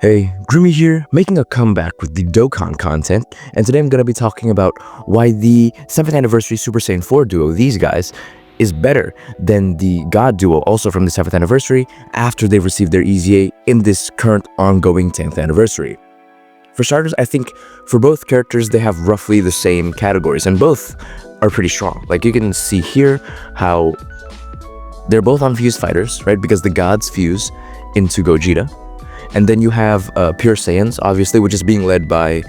Hey, Groomy here, making a comeback with the Dokkan content, and today I'm going to be talking about why the 7th anniversary Super Saiyan 4 duo, these guys, is better than the God duo, also from the 7th anniversary, after they've received their EZA in this current ongoing 10th anniversary. For starters, I think for both characters, they have roughly the same categories, and both are pretty strong. Like you can see here how they're both unfused fighters, right? Because the gods fuse into Gogeta. And then you have Pure Saiyans, obviously, which is being led by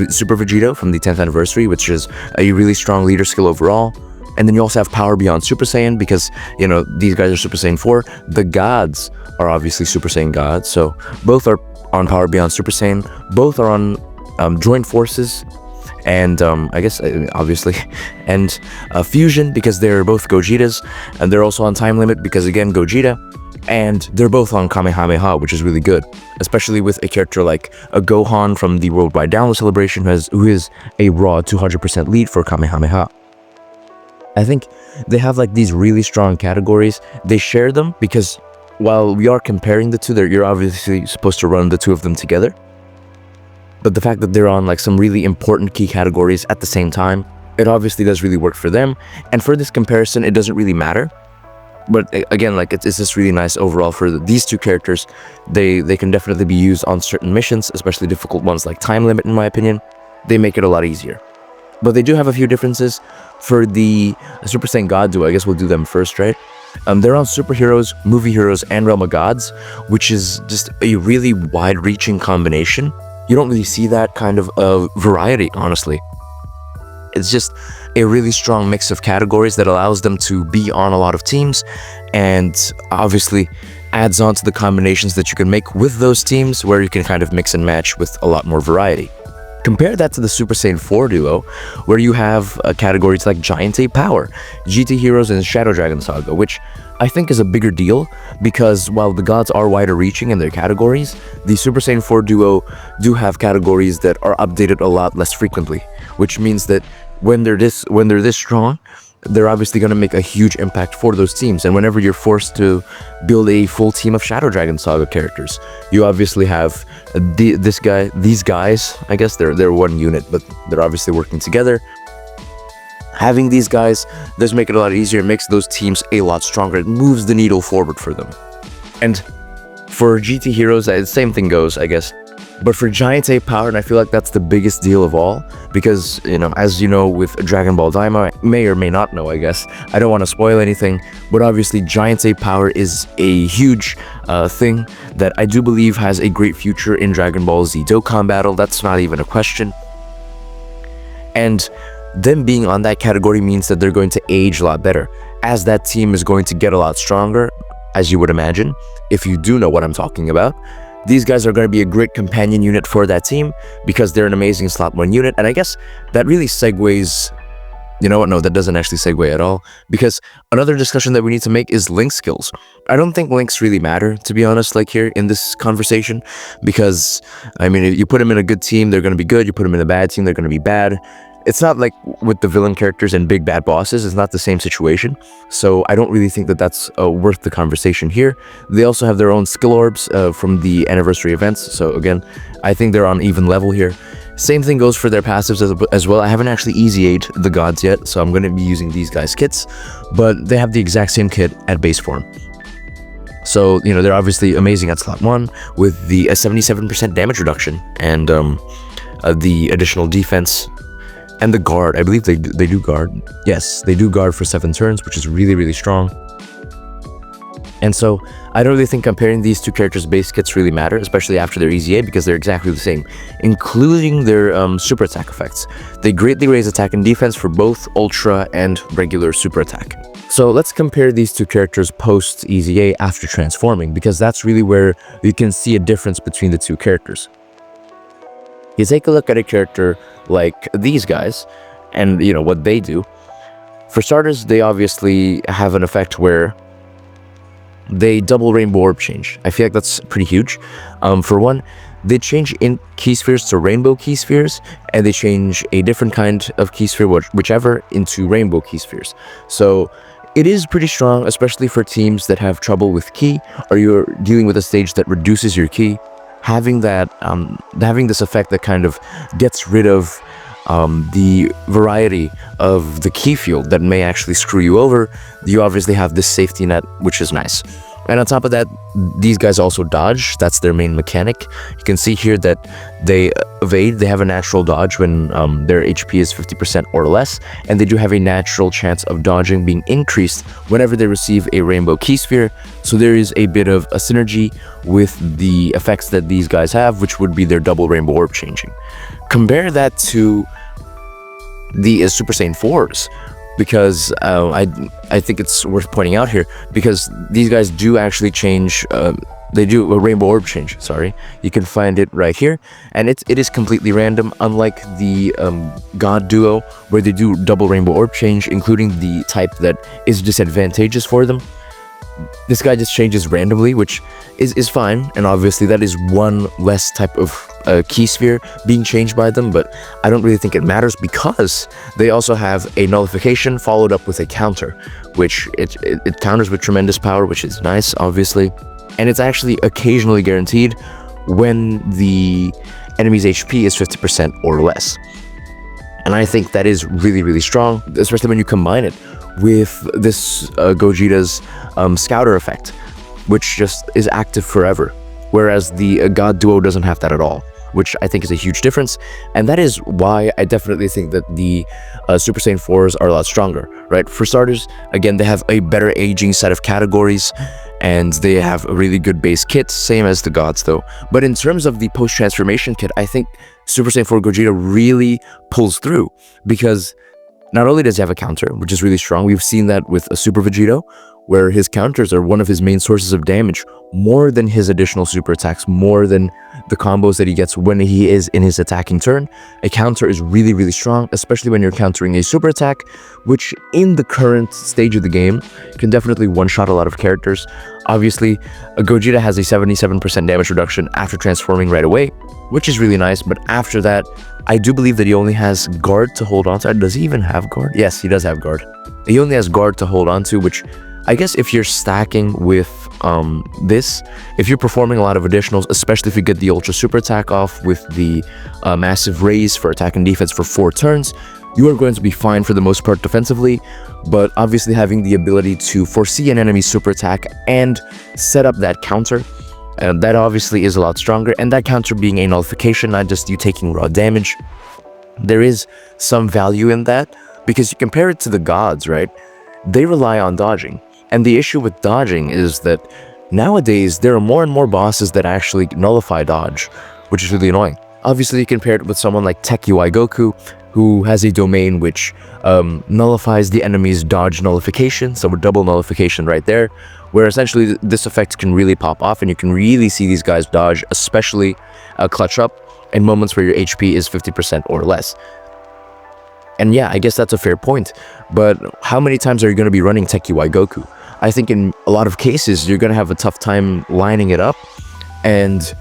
Super Vegeta from the 10th anniversary, which is a really strong leader skill overall. And then you also have Power Beyond Super Saiyan because, you know, these guys are Super Saiyan 4. The gods are obviously Super Saiyan gods. So both are on Power Beyond Super Saiyan. Both are on Joint Forces. And I guess, obviously, and Fusion because they're both Gogetas. And they're also on Time Limit because, again, Gogeta. And they're both on Kamehameha, which is really good, especially with a character like a Gohan from the Worldwide Download Celebration who is a raw 200% lead for Kamehameha. I think they have like these really strong categories. They share them because while we are comparing the two, you're obviously supposed to run the two of them together. But the fact that they're on like some really important key categories at the same time, it obviously does really work for them. And for this comparison, it doesn't really matter. But again, like it's just really nice overall for these two characters. They can definitely be used on certain missions, especially difficult ones like Time Limit, in my opinion. They make it a lot easier. But they do have a few differences. For the Super Saiyan God duo, I guess we'll do them first, right? They're on Superheroes, Movie Heroes, and Realm of Gods, which is just a really wide-reaching combination. You don't really see that kind of variety, honestly. It's just a really strong mix of categories that allows them to be on a lot of teams and obviously adds on to the combinations that you can make with those teams where you can kind of mix and match with a lot more variety. Compare that to the Super Saiyan 4 duo where you have categories like Giant Ape Power, GT Heroes, and Shadow Dragon Saga, which I think is a bigger deal because while the gods are wider reaching in their categories, the Super Saiyan 4 duo do have categories that are updated a lot less frequently, which means that when they're this strong, they're obviously going to make a huge impact for those teams. And whenever you're forced to build a full team of Shadow Dragon Saga characters, you obviously have these guys. I guess they're one unit, but they're obviously working together. Having these guys does make it a lot easier. It makes those teams a lot stronger. It moves the needle forward for them. And for GT Heroes, the same thing goes, I guess. But for Giant Ape Power, and I feel like that's the biggest deal of all, because, you know, as you know, with Dragon Ball Daima, may or may not know, I guess, I don't want to spoil anything, but obviously Giant Ape Power is a huge thing that I do believe has a great future in Dragon Ball Z Dokkan Battle. That's not even a question. And them being on that category means that they're going to age a lot better, as that team is going to get a lot stronger, as you would imagine, if you do know what I'm talking about. These guys are going to be a great companion unit for that team because they're an amazing slot 1 unit. And I guess that really segues, you know what, no, that doesn't actually segue at all, because another discussion that we need to make is Link skills. I don't think Links really matter, to be honest, like here in this conversation, because, I mean, if you put them in a good team, they're going to be good. You put them in a bad team, they're going to be bad. It's not like with the villain characters and big bad bosses. It's not the same situation. So I don't really think that that's worth the conversation here. They also have their own skill orbs from the anniversary events. So again, I think they're on even level here. Same thing goes for their passives as well. I haven't actually EZA'd the gods yet, so I'm going to be using these guys' kits. But they have the exact same kit at base form. So, you know, they're obviously amazing at slot 1 with the 77% damage reduction and the additional defense. And the guard, I believe they do guard. Yes, they do guard for 7 turns, which is really, really strong. And so I don't really think comparing these two characters' base kits really matter, especially after their EZA, because they're exactly the same, including their super attack effects. They greatly raise attack and defense for both ultra and regular super attack. So let's compare these two characters post EZA after transforming, because that's really where you can see a difference between the two characters. You take a look at a character like these guys and, you know, what they do. For starters, they obviously have an effect where they double Rainbow Orb change. I feel like that's pretty huge. For one, they change in key spheres to rainbow key spheres, and they change a different kind of key sphere, whichever, into rainbow key spheres. So it is pretty strong, especially for teams that have trouble with ki, or you're dealing with a stage that reduces your ki. having this effect that kind of gets rid of the variety of the key field that may actually screw you over. You obviously have this safety net, which is nice. And on top of that, these guys also dodge. That's their main mechanic. You can see here that they evade. They have a natural dodge when their HP is 50% or less, and they do have a natural chance of dodging being increased whenever they receive a rainbow key sphere. So there is a bit of a synergy with the effects that these guys have, which would be their double rainbow orb changing. Compare that to the Super Saiyan 4s, because I think it's worth pointing out here, because these guys do actually change, they do a rainbow orb change, sorry. You can find it right here, and it is completely random, unlike the God Duo, where they do double rainbow orb change, including the type that is disadvantageous for them. This guy just changes randomly, which is fine, and obviously that is one less type of key sphere being changed by them, but I don't really think it matters because they also have a nullification followed up with a counter, which it counters with tremendous power, which is nice, obviously, and it's actually occasionally guaranteed when the enemy's HP is 50% or less. And I think that is really, really strong, especially when you combine it with this Gogeta's Scouter effect, which just is active forever, whereas the God Duo doesn't have that at all, which I think is a huge difference. And that is why I definitely think that the Super Saiyan 4s are a lot stronger, right? For starters, again, they have a better aging set of categories, and they have a really good base kit, same as the gods though. But in terms of the post-transformation kit, I think Super Saiyan 4 Gogeta really pulls through, because not only does he have a counter, which is really strong, we've seen that with a Super Vegeta, where his counters are one of his main sources of damage, more than his additional super attacks, more than the combos that he gets when he is in his attacking turn. A counter is really, really strong, especially when you're countering a super attack, which in the current stage of the game can definitely one-shot a lot of characters. Obviously, Gogeta has a 77% damage reduction after transforming right away, which is really nice, but after that, I do believe that he only has guard to hold on to. Does he even have guard? Yes, he does have guard. He only has guard to hold on to, which I guess if you're stacking with this, if you're performing a lot of additionals, especially if you get the ultra super attack off with the massive raise for attack and defense for 4 turns, you are going to be fine for the most part defensively. But obviously having the ability to foresee an enemy's super attack and set up that counter, that obviously is a lot stronger, and that counter being a nullification, not just you taking raw damage. There is some value in that, because you compare it to the gods, right? They rely on dodging, and the issue with dodging is that nowadays there are more and more bosses that actually nullify dodge, which is really annoying. Obviously, you compare it with someone like UI Goku, who has a domain which nullifies the enemy's dodge nullification, so a double nullification right there, where essentially this effect can really pop off, and you can really see these guys dodge, especially clutch up in moments where your HP is 50% or less. And yeah, I guess that's a fair point, but how many times are you going to be running UI Goku? I think in a lot of cases, you're going to have a tough time lining it up, and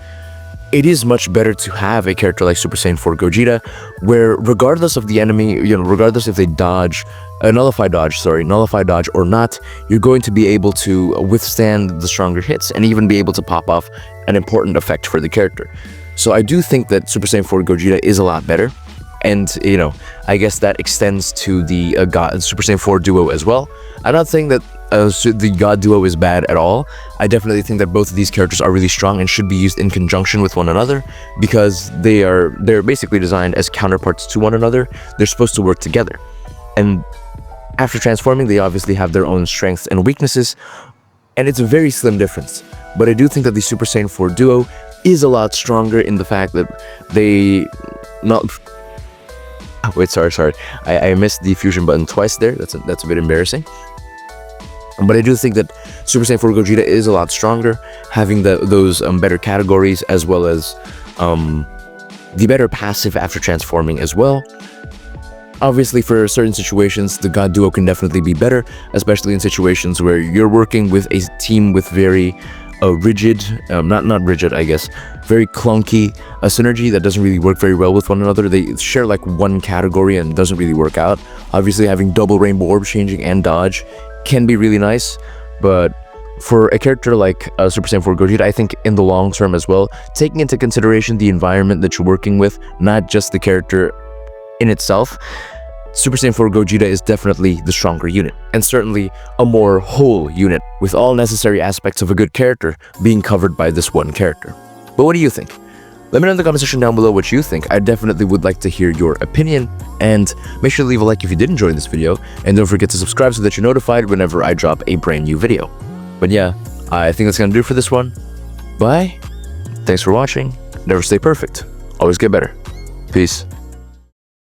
it is much better to have a character like Super Saiyan 4 Gogeta, where regardless of the enemy, regardless if they dodge, nullify dodge or not, you're going to be able to withstand the stronger hits and even be able to pop off an important effect for the character. So I do think that Super Saiyan 4 Gogeta is a lot better. And, I guess that extends to the Super Saiyan 4 Duo as well. I'm not saying that the God Duo is bad at all. I definitely think that both of these characters are really strong and should be used in conjunction with one another, because they're basically designed as counterparts to one another. They're supposed to work together. And after transforming, they obviously have their own strengths and weaknesses, and it's a very slim difference. But I do think that the Super Saiyan 4 Duo is a lot stronger in the fact that they wait, sorry. I missed the fusion button twice there. That's a bit embarrassing. But I do think that Super Saiyan 4 Gogeta is a lot stronger, having those better categories, as well as the better passive after transforming as well. Obviously, for certain situations, the God Duo can definitely be better, especially in situations where you're working with a team with very rigid, not rigid, I guess, very clunky synergy that doesn't really work very well with one another. They share like one category and doesn't really work out. Obviously, having double rainbow orb changing and dodge can be really nice, but for a character like Super Saiyan 4 Gogeta, I think in the long term as well, taking into consideration the environment that you're working with, not just the character in itself, Super Saiyan 4 Gogeta is definitely the stronger unit, and certainly a more whole unit, with all necessary aspects of a good character being covered by this one character. But what do you think? Let me know in the comment section down below what you think. I definitely would like to hear your opinion, and make sure to leave a like if you did enjoy this video, and don't forget to subscribe so that you're notified whenever I drop a brand new video. But yeah, I think that's gonna do it for this one. Bye, thanks for watching, never stay perfect, always get better. Peace.